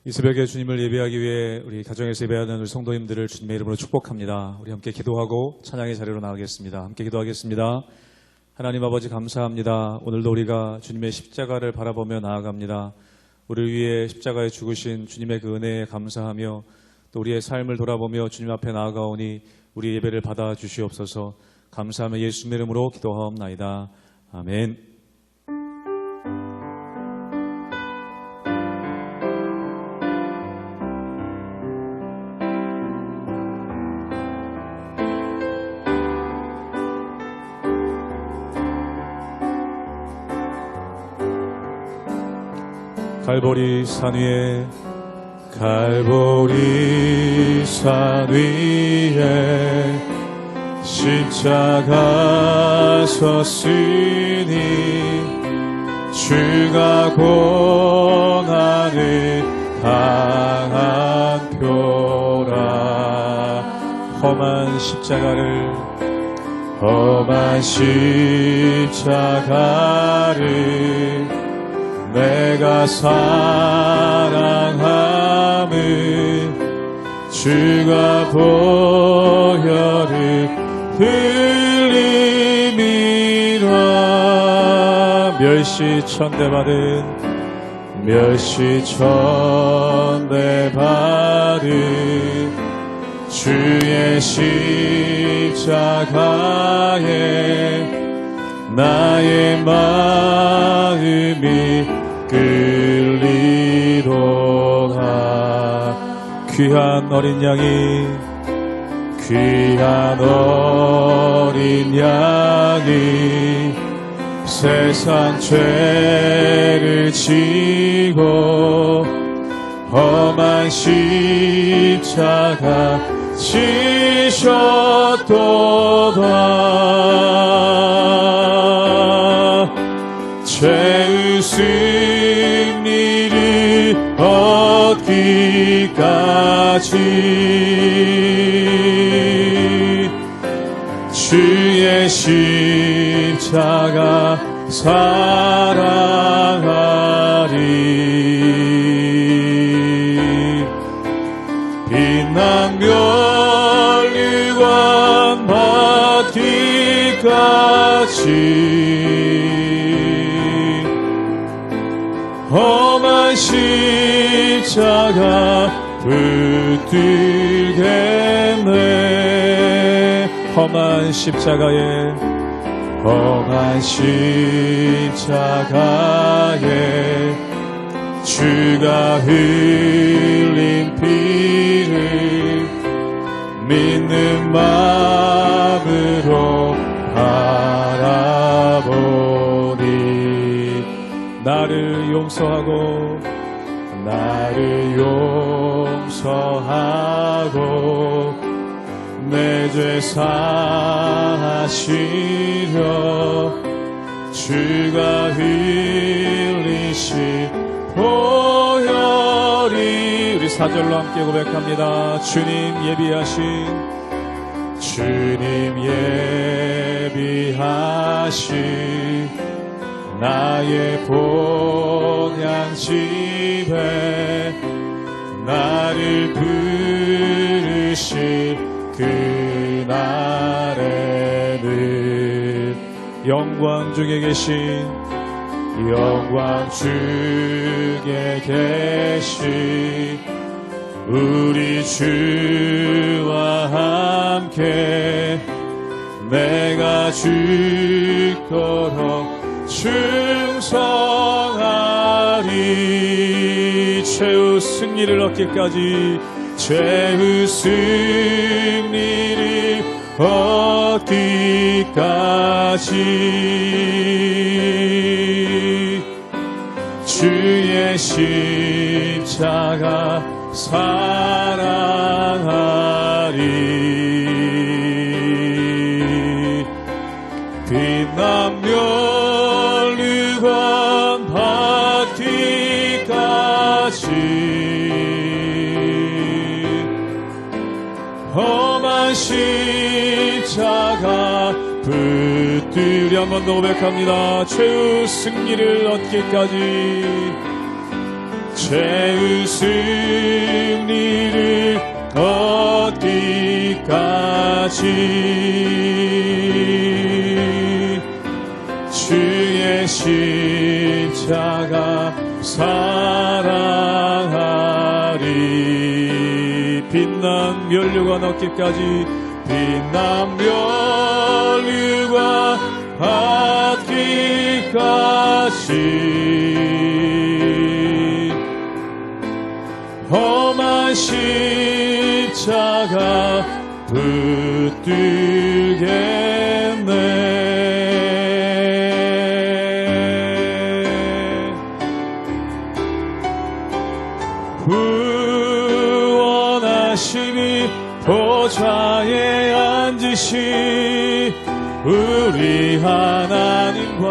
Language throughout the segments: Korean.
이 새벽에 주님을 예배하기 위해 우리 가정에서 예배하는 우리 성도님들을 주님의 이름으로 축복합니다. 우리 함께 기도하고 찬양의 자리로 나가겠습니다. 함께 기도하겠습니다. 하나님 아버지 감사합니다. 오늘도 우리가 주님의 십자가를 바라보며 나아갑니다. 우리를 위해 십자가에 죽으신 주님의 그 은혜에 감사하며 또 우리의 삶을 돌아보며 주님 앞에 나아가오니 우리 예배를 받아 주시옵소서. 감사하며 예수님의 이름으로 기도하옵나이다. 아멘. 갈보리 산 위에 십자가 섰으니 주가 고난을 당한 표라. 험한 십자가를 내가 사랑함을 주가 보혈을 흘림이라. 멸시천대받은 주의 십자가에 나의 마음이 끌리도다. 귀한 어린 양이 세상 죄를 지고 험한 십자가 지셨도다. 죄의 승리를 얻기까지 주의 십자가 사랑하리. 빛난 면류관 받기까지 험한 십자가 붙들겠네. 험한 십자가에 주가 흘린 피를 믿는 마음으로 바라보니 나를 용서하고 내 죄 사하시려 주가 흘리신 보혈이. 우리 4절로 함께 고백합니다. 주님 예비하신 나의 본향집에 나를 부르신 그날에는 영광 중에 계신 우리 주와 함께 내가 죽도록 충성하리. 최후 승리를 얻기까지 주의 십자가 사랑하리. 빛난 면류관 받기까지 험한 십자가 붙들이. 한 번 더 고백합니다. 최후 승리를 얻기까지 죄의 승리를 얻기까지 주의 십자가 사랑하리. 빛난 면류관 얻기까지, 빛난 면류관 받기까지 험한 십자가 붙들겠네. 구원하심이 보좌에 앉으시 우리 하나님과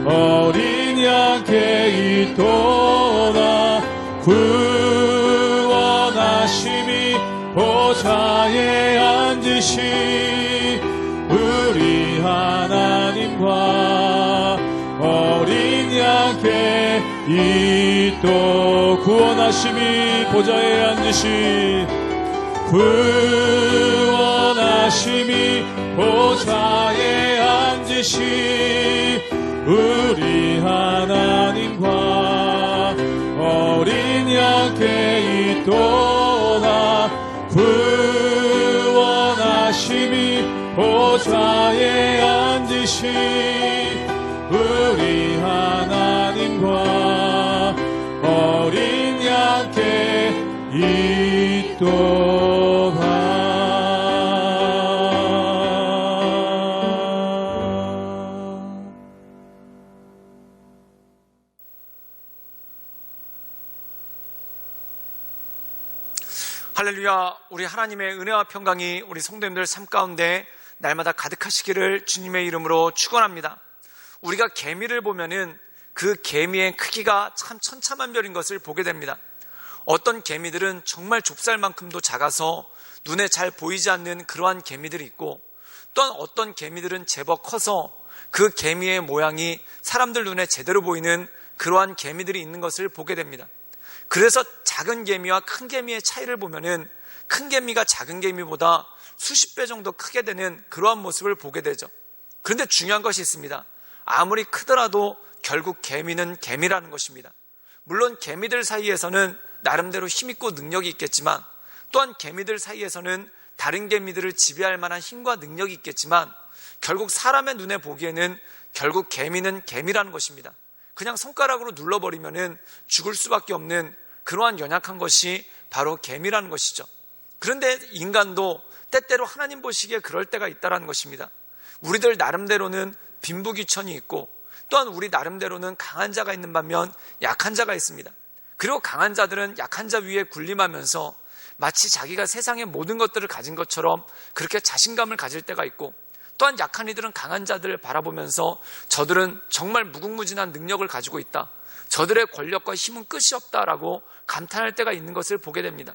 어린 양께 있도다. 구원하심이 보좌에 앉으시 우리 하나님과 어린 양께 있도. 구원하심이 보좌에 앉으시, 구원하심이 보좌에 앉으시 우리 하나님과 어린 양께 있도다. 구원하심이 보좌에 앉으시 우리 하나님과 어린 양께 있도다. 할렐루야. 우리 하나님의 은혜와 평강이 우리 성도님들 삶 가운데 날마다 가득하시기를 주님의 이름으로 축원합니다. 우리가 개미를 보면은 그 개미의 크기가 참 천차만별인 것을 보게 됩니다. 어떤 개미들은 정말 좁쌀만큼도 작아서 눈에 잘 보이지 않는 그러한 개미들이 있고, 또한 어떤 개미들은 제법 커서 그 개미의 모양이 사람들 눈에 제대로 보이는 그러한 개미들이 있는 것을 보게 됩니다. 그래서 작은 개미와 큰 개미의 차이를 보면은 큰 개미가 작은 개미보다 수십 배 정도 크게 되는 그러한 모습을 보게 되죠. 그런데 중요한 것이 있습니다. 아무리 크더라도 결국 개미는 개미라는 것입니다. 물론 개미들 사이에서는 나름대로 힘있고 능력이 있겠지만, 또한 개미들 사이에서는 다른 개미들을 지배할 만한 힘과 능력이 있겠지만, 결국 사람의 눈에 보기에는 결국 개미는 개미라는 것입니다. 그냥 손가락으로 눌러버리면은 죽을 수밖에 없는 그러한 연약한 것이 바로 개미라는 것이죠. 그런데 인간도 때때로 하나님 보시기에 그럴 때가 있다는 것입니다. 우리들 나름대로는 빈부귀천이 있고, 또한 우리 나름대로는 강한 자가 있는 반면 약한 자가 있습니다. 그리고 강한 자들은 약한 자 위에 군림하면서 마치 자기가 세상의 모든 것들을 가진 것처럼 그렇게 자신감을 가질 때가 있고, 또한 약한 이들은 강한 자들을 바라보면서 저들은 정말 무궁무진한 능력을 가지고 있다, 저들의 권력과 힘은 끝이 없다라고 감탄할 때가 있는 것을 보게 됩니다.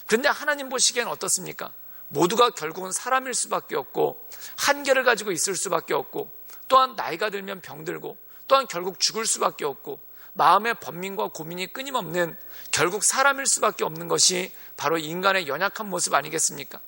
그런데 하나님 보시기엔 어떻습니까? 모두가 결국은 사람일 수밖에 없고, 한계를 가지고 있을 수밖에 없고, 또한 나이가 들면 병들고, 또한 결국 죽을 수밖에 없고, 마음의 번민과 고민이 끊임없는 결국 사람일 수밖에 없는 것이 바로 인간의 연약한 모습 아니겠습니까?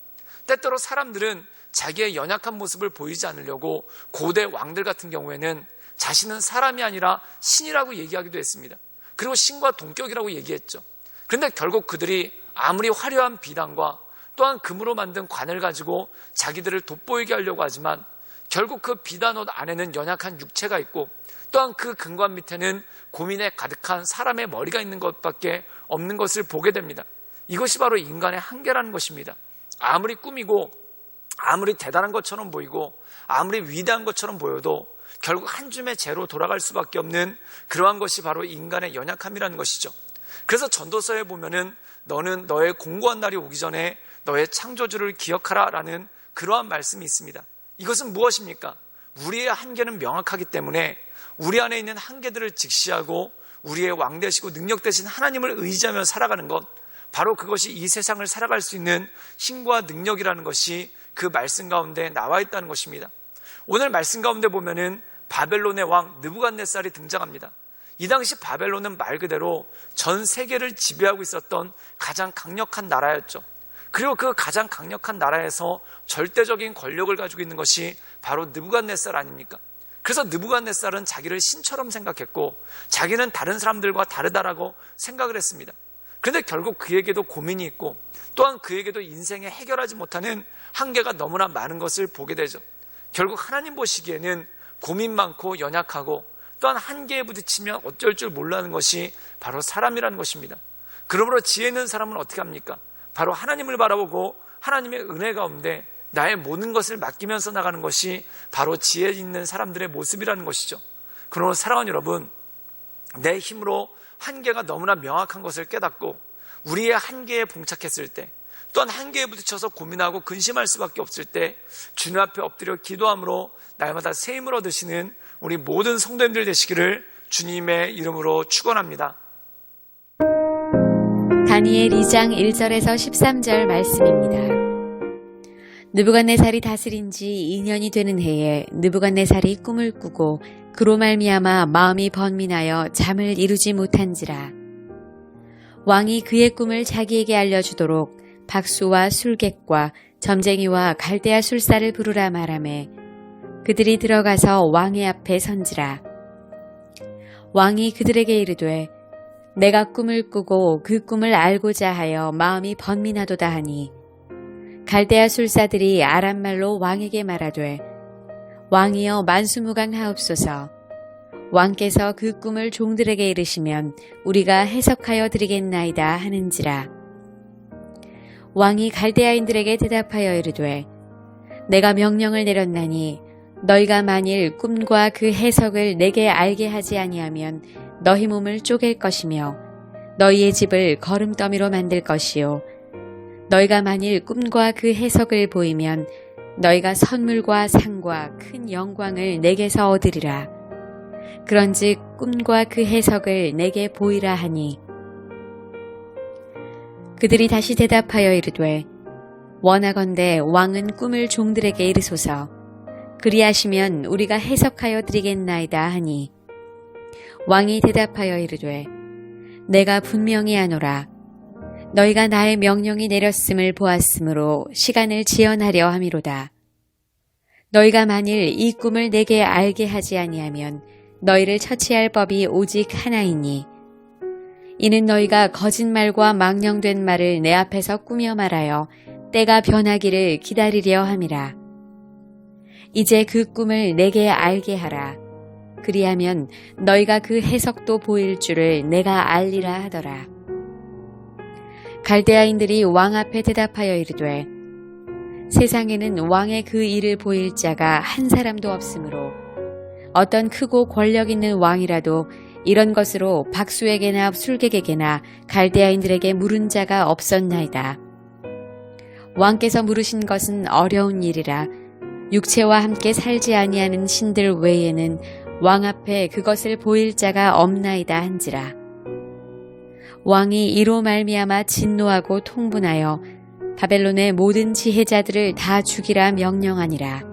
때때로 사람들은 자기의 연약한 모습을 보이지 않으려고 고대 왕들 같은 경우에는 자신은 사람이 아니라 신이라고 얘기하기도 했습니다. 그리고 신과 동격이라고 얘기했죠. 그런데 결국 그들이 아무리 화려한 비단과 또한 금으로 만든 관을 가지고 자기들을 돋보이게 하려고 하지만, 결국 그 비단옷 안에는 연약한 육체가 있고, 또한 그 금관 밑에는 고민에 가득한 사람의 머리가 있는 것밖에 없는 것을 보게 됩니다. 이것이 바로 인간의 한계라는 것입니다. 아무리 꾸미고 아무리 대단한 것처럼 보이고 아무리 위대한 것처럼 보여도 결국 한 줌의 재로 돌아갈 수밖에 없는 그러한 것이 바로 인간의 연약함이라는 것이죠. 그래서 전도서에 보면은 너는 너의 공고한 날이 오기 전에 너의 창조주를 기억하라 라는 그러한 말씀이 있습니다. 이것은 무엇입니까? 우리의 한계는 명확하기 때문에 우리 안에 있는 한계들을 직시하고 우리의 왕 되시고 능력 되신 하나님을 의지하며 살아가는 것, 바로 그것이 이 세상을 살아갈 수 있는 힘과 능력이라는 것이 그 말씀 가운데 나와 있다는 것입니다. 오늘 말씀 가운데 보면은 바벨론의 왕 느부갓네살이 등장합니다. 이 당시 바벨론은 말 그대로 전 세계를 지배하고 있었던 가장 강력한 나라였죠. 그리고 그 가장 강력한 나라에서 절대적인 권력을 가지고 있는 것이 바로 느부갓네살 아닙니까? 그래서 느부갓네살은 자기를 신처럼 생각했고 자기는 다른 사람들과 다르다라고 생각을 했습니다. 그런데 결국 그에게도 고민이 있고 또한 그에게도 인생에 해결하지 못하는 한계가 너무나 많은 것을 보게 되죠. 결국 하나님 보시기에는 고민 많고 연약하고 또한 한계에 부딪히면 어쩔 줄 몰라는 것이 바로 사람이라는 것입니다. 그러므로 지혜 있는 사람은 어떻게 합니까? 바로 하나님을 바라보고 하나님의 은혜 가운데 나의 모든 것을 맡기면서 나가는 것이 바로 지혜 있는 사람들의 모습이라는 것이죠. 그러므로 사랑하는 여러분, 내 힘으로 한계가 너무나 명확한 것을 깨닫고 우리의 한계에 봉착했을 때 또한 한계에 부딪혀서 고민하고 근심할 수밖에 없을 때 주님 앞에 엎드려 기도함으로 날마다 새 힘을 얻으시는 우리 모든 성도님들 되시기를 주님의 이름으로 축원합니다. 다니엘 2장 1절에서 13절 말씀입니다. 느부갓네살이 다스린 지 2년이 되는 해에 느부갓네살이 꿈을 꾸고 그로 말미암아 마음이 번민하여 잠을 이루지 못한지라. 왕이 그의 꿈을 자기에게 알려주도록 박수와 술객과 점쟁이와 갈대아 술사를 부르라 말하매 그들이 들어가서 왕의 앞에 선지라. 왕이 그들에게 이르되 내가 꿈을 꾸고 그 꿈을 알고자 하여 마음이 번민하도다 하니 갈대아 술사들이 아람말로 왕에게 말하되 왕이여 만수무강하옵소서. 왕께서 그 꿈을 종들에게 이르시면 우리가 해석하여 드리겠나이다 하는지라. 왕이 갈대아인들에게 대답하여 이르되 내가 명령을 내렸나니 너희가 만일 꿈과 그 해석을 내게 알게 하지 아니하면 너희 몸을 쪼갤 것이며 너희의 집을 거름더미로 만들 것이요 너희가 만일 꿈과 그 해석을 보이면 너희가 선물과 상과 큰 영광을 내게서 얻으리라. 그런즉 꿈과 그 해석을 내게 보이라 하니 그들이 다시 대답하여 이르되 원하건대 왕은 꿈을 종들에게 이르소서. 그리하시면 우리가 해석하여 드리겠나이다 하니 왕이 대답하여 이르되 내가 분명히 하노라. 너희가 나의 명령이 내렸음을 보았으므로 시간을 지연하려 함이로다. 너희가 만일 이 꿈을 내게 알게 하지 아니하면 너희를 처치할 법이 오직 하나이니 이는 너희가 거짓말과 망령된 말을 내 앞에서 꾸며 말하여 때가 변하기를 기다리려 함이라. 이제 그 꿈을 내게 알게 하라. 그리하면 너희가 그 해석도 보일 줄을 내가 알리라 하더라. 갈대아인들이 왕 앞에 대답하여 이르되 세상에는 왕의 그 일을 보일 자가 한 사람도 없으므로 어떤 크고 권력 있는 왕이라도 이런 것으로 박수에게나 술객에게나 갈대아인들에게 물은 자가 없었나이다. 왕께서 물으신 것은 어려운 일이라 육체와 함께 살지 아니하는 신들 외에는 왕 앞에 그것을 보일 자가 없나이다 한지라. 왕이 이로 말미암아 진노하고 통분하여 바벨론의 모든 지혜자들을 다 죽이라 명령하니라.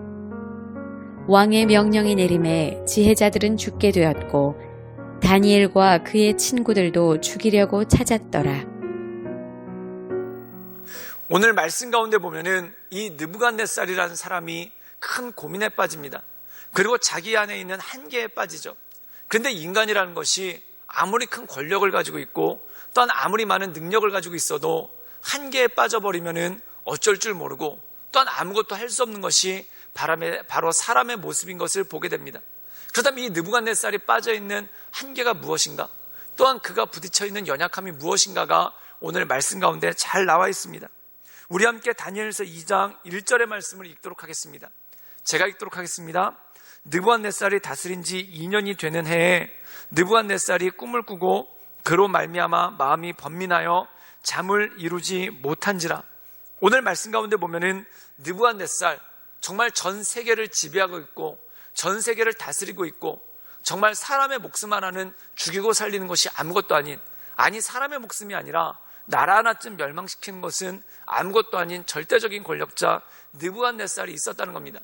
왕의 명령이 내림에 지혜자들은 죽게 되었고 다니엘과 그의 친구들도 죽이려고 찾았더라. 오늘 말씀 가운데 보면은 이 느부갓네살이라는 사람이 큰 고민에 빠집니다. 그리고 자기 안에 있는 한계에 빠지죠. 그런데 인간이라는 것이 아무리 큰 권력을 가지고 있고 또한 아무리 많은 능력을 가지고 있어도 한계에 빠져버리면은 어쩔 줄 모르고 또한 아무것도 할 수 없는 것이 바로 사람의 모습인 것을 보게 됩니다. 그렇다면 이 느부갓네살이 빠져있는 한계가 무엇인가? 또한 그가 부딪혀 있는 연약함이 무엇인가가 오늘 말씀 가운데 잘 나와 있습니다. 우리 함께 다니엘서 2장 1절의 말씀을 읽도록 하겠습니다. 제가 읽도록 하겠습니다. 느부갓네살이 다스린 지 2년이 되는 해에 느부갓네살이 꿈을 꾸고 그로 말미암아 마음이 번민하여 잠을 이루지 못한지라. 오늘 말씀 가운데 보면은 느부갓네살 정말 전 세계를 지배하고 있고 전 세계를 다스리고 있고 정말 사람의 목숨 하나는 죽이고 살리는 것이 아무것도 아니 사람의 목숨이 아니라 나라 하나쯤 멸망시키는 것은 아무것도 아닌 절대적인 권력자 느부갓네살이 있었다는 겁니다.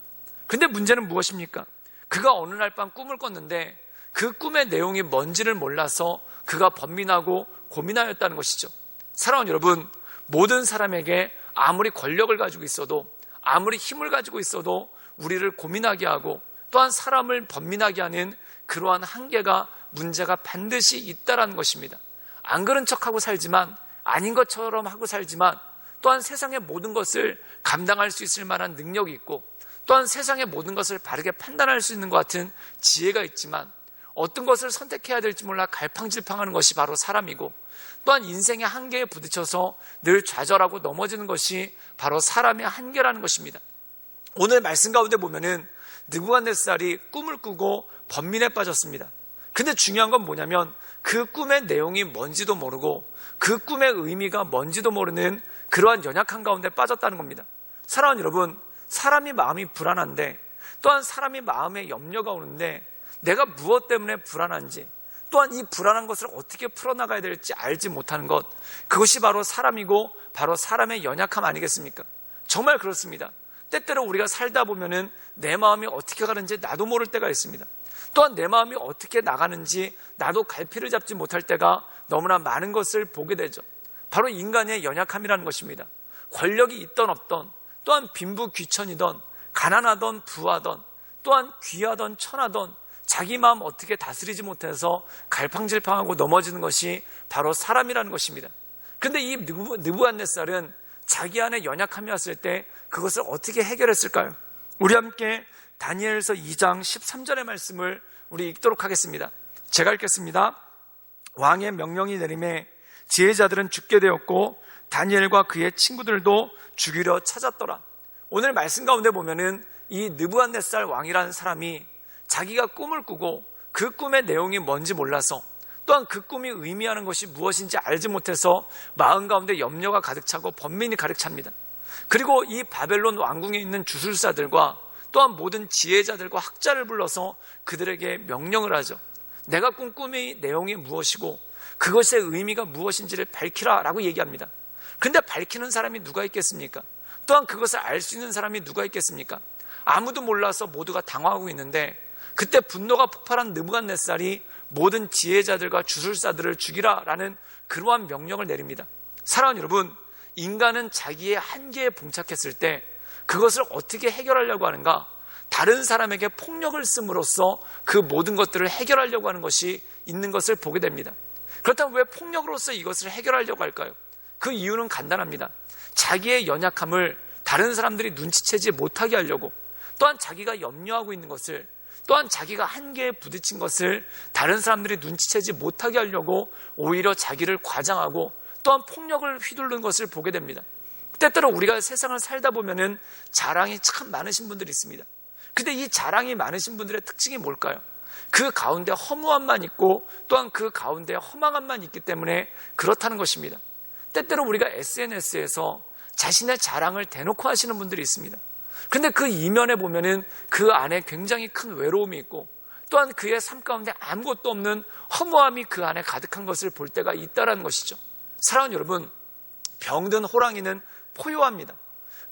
근데 문제는 무엇입니까? 그가 어느 날 밤 꿈을 꿨는데 그 꿈의 내용이 뭔지를 몰라서 그가 번민하고 고민하였다는 것이죠. 사랑하는 여러분, 모든 사람에게 아무리 권력을 가지고 있어도, 아무리 힘을 가지고 있어도 우리를 고민하게 하고 또한 사람을 번민하게 하는 그러한 한계가, 문제가 반드시 있다라는 것입니다. 안 그런 척하고 살지만, 아닌 것처럼 하고 살지만, 또한 세상의 모든 것을 감당할 수 있을 만한 능력이 있고, 또한 세상의 모든 것을 바르게 판단할 수 있는 것 같은 지혜가 있지만, 어떤 것을 선택해야 될지 몰라 갈팡질팡하는 것이 바로 사람이고, 또한 인생의 한계에 부딪혀서 늘 좌절하고 넘어지는 것이 바로 사람의 한계라는 것입니다. 오늘 말씀 가운데 보면은 느부갓네살이 꿈을 꾸고 번민에 빠졌습니다. 근데 중요한 건 뭐냐면 그 꿈의 내용이 뭔지도 모르고 그 꿈의 의미가 뭔지도 모르는 그러한 연약한 가운데 빠졌다는 겁니다. 사랑하는 여러분, 사람이 마음이 불안한데, 또한 사람이 마음에 염려가 오는데 내가 무엇 때문에 불안한지, 또한 이 불안한 것을 어떻게 풀어나가야 될지 알지 못하는 것, 그것이 바로 사람이고 바로 사람의 연약함 아니겠습니까? 정말 그렇습니다. 때때로 우리가 살다 보면은 내 마음이 어떻게 가는지 나도 모를 때가 있습니다. 또한 내 마음이 어떻게 나가는지 나도 갈피를 잡지 못할 때가 너무나 많은 것을 보게 되죠. 바로 인간의 연약함이라는 것입니다. 권력이 있던 없던, 또한 빈부귀천이던, 가난하던 부하던, 또한 귀하던 천하던, 자기 마음 어떻게 다스리지 못해서 갈팡질팡하고 넘어지는 것이 바로 사람이라는 것입니다. 근데 이 느부갓네살은 자기 안에 연약함이 왔을 때 그것을 어떻게 해결했을까요? 우리 함께 다니엘서 2장 13절의 말씀을 우리 읽도록 하겠습니다. 제가 읽겠습니다. 왕의 명령이 내림에 지혜자들은 죽게 되었고 다니엘과 그의 친구들도 죽이려 찾았더라. 오늘 말씀 가운데 보면은 이 느부갓네살 왕이라는 사람이 자기가 꿈을 꾸고 그 꿈의 내용이 뭔지 몰라서, 또한 그 꿈이 의미하는 것이 무엇인지 알지 못해서 마음 가운데 염려가 가득 차고 번민이 가득 찹니다. 그리고 이 바벨론 왕궁에 있는 주술사들과 또한 모든 지혜자들과 학자를 불러서 그들에게 명령을 하죠. 내가 꾼 꿈의 내용이 무엇이고 그것의 의미가 무엇인지를 밝히라 라고 얘기합니다. 근데 밝히는 사람이 누가 있겠습니까? 또한 그것을 알 수 있는 사람이 누가 있겠습니까? 아무도 몰라서 모두가 당황하고 있는데, 그때 분노가 폭발한 느부갓네살이 모든 지혜자들과 주술사들을 죽이라 라는 그러한 명령을 내립니다. 사랑하는 여러분, 인간은 자기의 한계에 봉착했을 때 그것을 어떻게 해결하려고 하는가? 다른 사람에게 폭력을 씀으로써 그 모든 것들을 해결하려고 하는 것이 있는 것을 보게 됩니다. 그렇다면 왜 폭력으로서 이것을 해결하려고 할까요? 그 이유는 간단합니다. 자기의 연약함을 다른 사람들이 눈치채지 못하게 하려고, 또한 자기가 염려하고 있는 것을, 또한 자기가 한계에 부딪힌 것을 다른 사람들이 눈치채지 못하게 하려고 오히려 자기를 과장하고 또한 폭력을 휘두르는 것을 보게 됩니다. 때때로 우리가 세상을 살다 보면은 자랑이 참 많으신 분들이 있습니다. 근데 이 자랑이 많으신 분들의 특징이 뭘까요? 그 가운데 허무함만 있고 또한 그 가운데 허망함만 있기 때문에 그렇다는 것입니다. 때때로 우리가 SNS에서 자신의 자랑을 대놓고 하시는 분들이 있습니다. 근데 그 이면에 보면은 그 안에 굉장히 큰 외로움이 있고 또한 그의 삶 가운데 아무것도 없는 허무함이 그 안에 가득한 것을 볼 때가 있다는 것이죠. 사랑하는 여러분, 병든 호랑이는 포효합니다.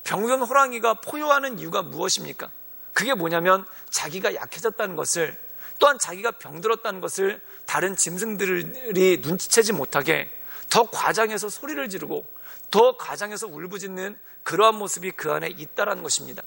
병든 호랑이가 포효하는 이유가 무엇입니까? 그게 뭐냐면 자기가 약해졌다는 것을, 또한 자기가 병들었다는 것을 다른 짐승들이 눈치채지 못하게 더 과장해서 소리를 지르고 더 과장해서 울부짖는 그러한 모습이 그 안에 있다는 것입니다.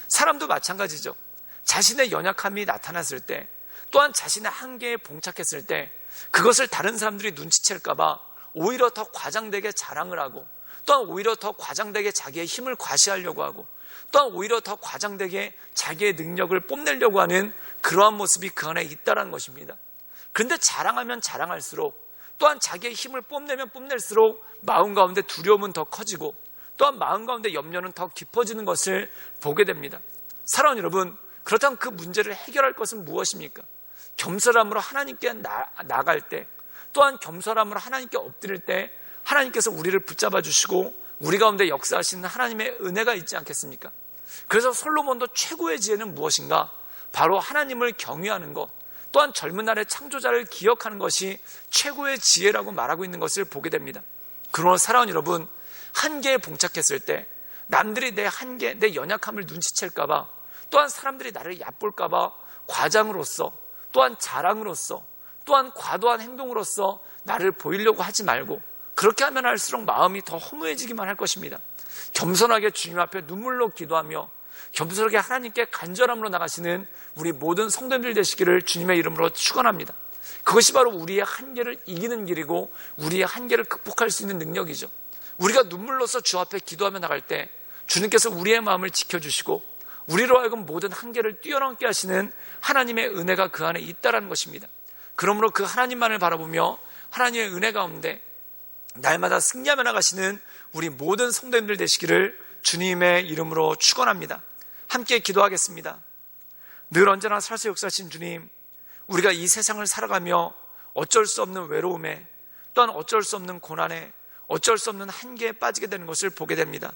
사람도 마찬가지죠. 자신의 연약함이 나타났을 때, 또한 자신의 한계에 봉착했을 때 그것을 다른 사람들이 눈치챌까 봐 오히려 더 과장되게 자랑을 하고, 또한 오히려 더 과장되게 자기의 힘을 과시하려고 하고, 또한 오히려 더 과장되게 자기의 능력을 뽐내려고 하는 그러한 모습이 그 안에 있다는 것입니다. 그런데 자랑하면 자랑할수록, 또한 자기의 힘을 뽐내면 뽐낼수록 마음 가운데 두려움은 더 커지고 또한 마음 가운데 염려는 더 깊어지는 것을 보게 됩니다. 사랑하는 여러분, 그렇다면 그 문제를 해결할 것은 무엇입니까? 겸손함으로 하나님께 나갈 때, 또한 겸손함으로 하나님께 엎드릴 때 하나님께서 우리를 붙잡아 주시고 우리 가운데 역사하시는 하나님의 은혜가 있지 않겠습니까? 그래서 솔로몬도 최고의 지혜는 무엇인가? 바로 하나님을 경외하는 것, 또한 젊은 날의 창조자를 기억하는 것이 최고의 지혜라고 말하고 있는 것을 보게 됩니다. 그러나 사랑하는 여러분, 한계에 봉착했을 때 남들이 내 한계, 내 연약함을 눈치챌까 봐, 또한 사람들이 나를 얕볼까 봐 과장으로서, 또한 자랑으로서, 또한 과도한 행동으로서 나를 보이려고 하지 말고, 그렇게 하면 할수록 마음이 더 허무해지기만 할 것입니다. 겸손하게 주님 앞에 눈물로 기도하며 겸손하게 하나님께 간절함으로 나가시는 우리 모든 성도님들 되시기를 주님의 이름으로 축원합니다. 그것이 바로 우리의 한계를 이기는 길이고 우리의 한계를 극복할 수 있는 능력이죠. 우리가 눈물로서 주 앞에 기도하며 나갈 때 주님께서 우리의 마음을 지켜주시고 우리로 하여금 모든 한계를 뛰어넘게 하시는 하나님의 은혜가 그 안에 있다는 것입니다. 그러므로 그 하나님만을 바라보며 하나님의 은혜 가운데 날마다 승리하며 나가시는 우리 모든 성도님들 되시기를 주님의 이름으로 축원합니다. 함께 기도하겠습니다. 늘 언제나 살수 역사하신 주님, 우리가 이 세상을 살아가며 어쩔 수 없는 외로움에, 또한 어쩔 수 없는 고난에, 어쩔 수 없는 한계에 빠지게 되는 것을 보게 됩니다.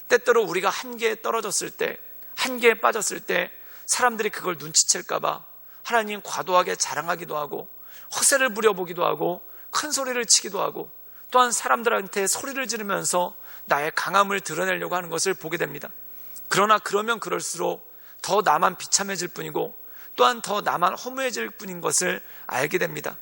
때때로 우리가 한계에 떨어졌을 때, 한계에 빠졌을 때 사람들이 그걸 눈치챌까봐 하나님 과도하게 자랑하기도 하고 허세를 부려보기도 하고 큰 소리를 치기도 하고 또한 사람들한테 소리를 지르면서 나의 강함을 드러내려고 하는 것을 보게 됩니다. 그러나 그러면 그럴수록 더 나만 비참해질 뿐이고 또한 더 나만 허무해질 뿐인 것을 알게 됩니다.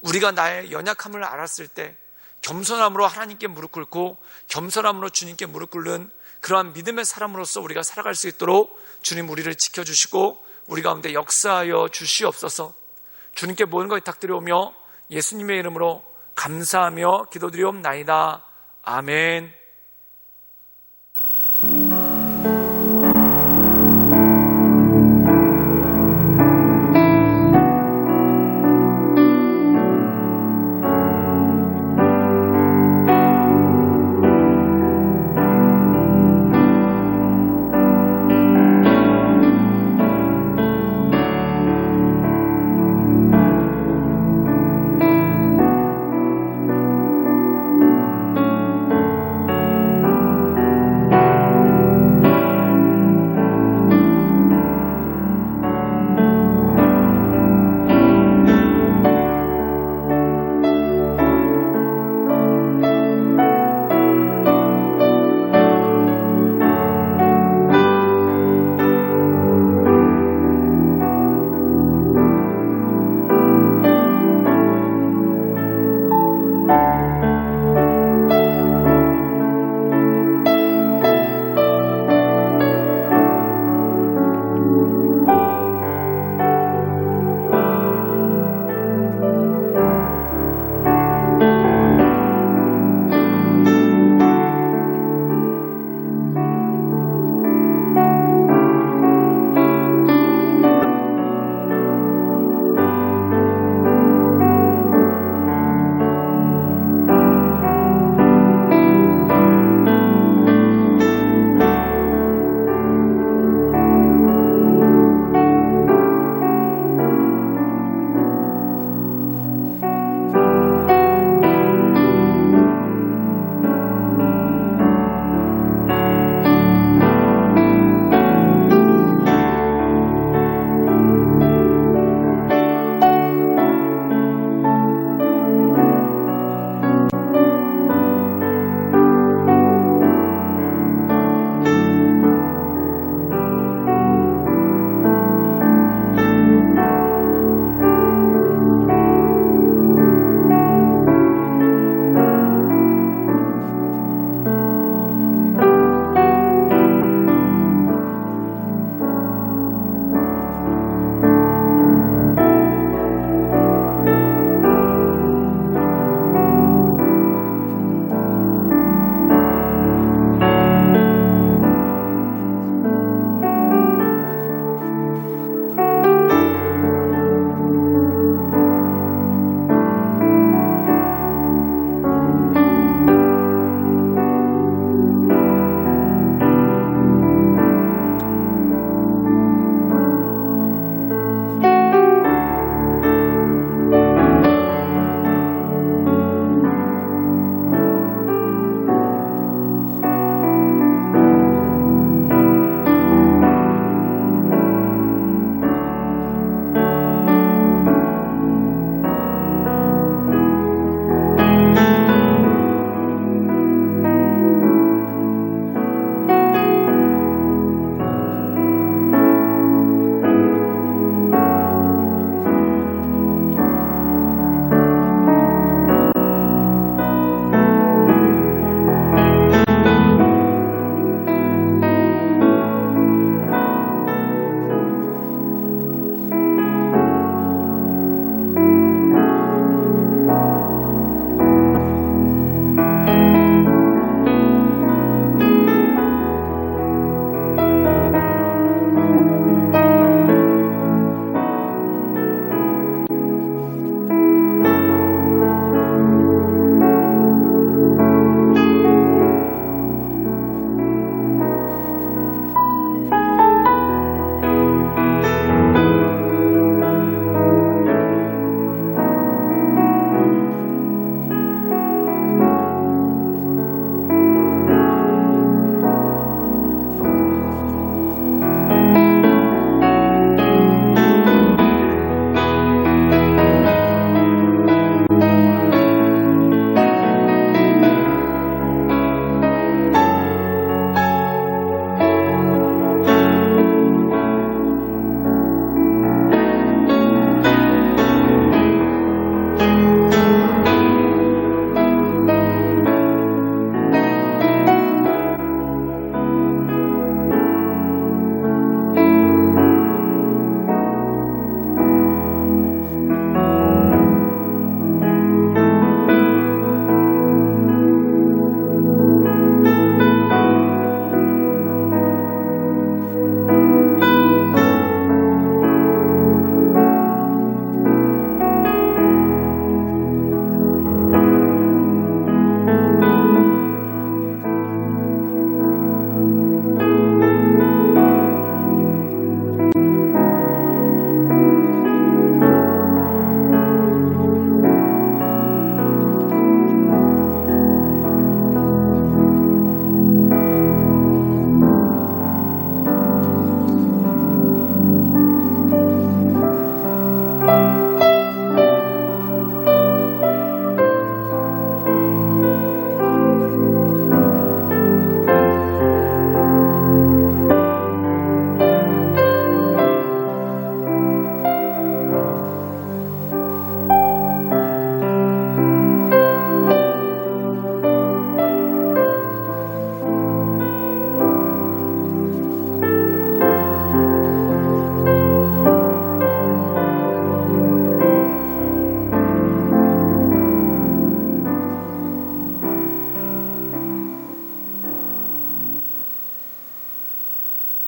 우리가 나의 연약함을 알았을 때 겸손함으로 하나님께 무릎 꿇고 겸손함으로 주님께 무릎 꿇는 그러한 믿음의 사람으로서 우리가 살아갈 수 있도록 주님 우리를 지켜주시고 우리 가운데 역사하여 주시옵소서. 주님께 모든 것 부탁드려오며 예수님의 이름으로 감사하며 기도드리옵나이다. 아멘.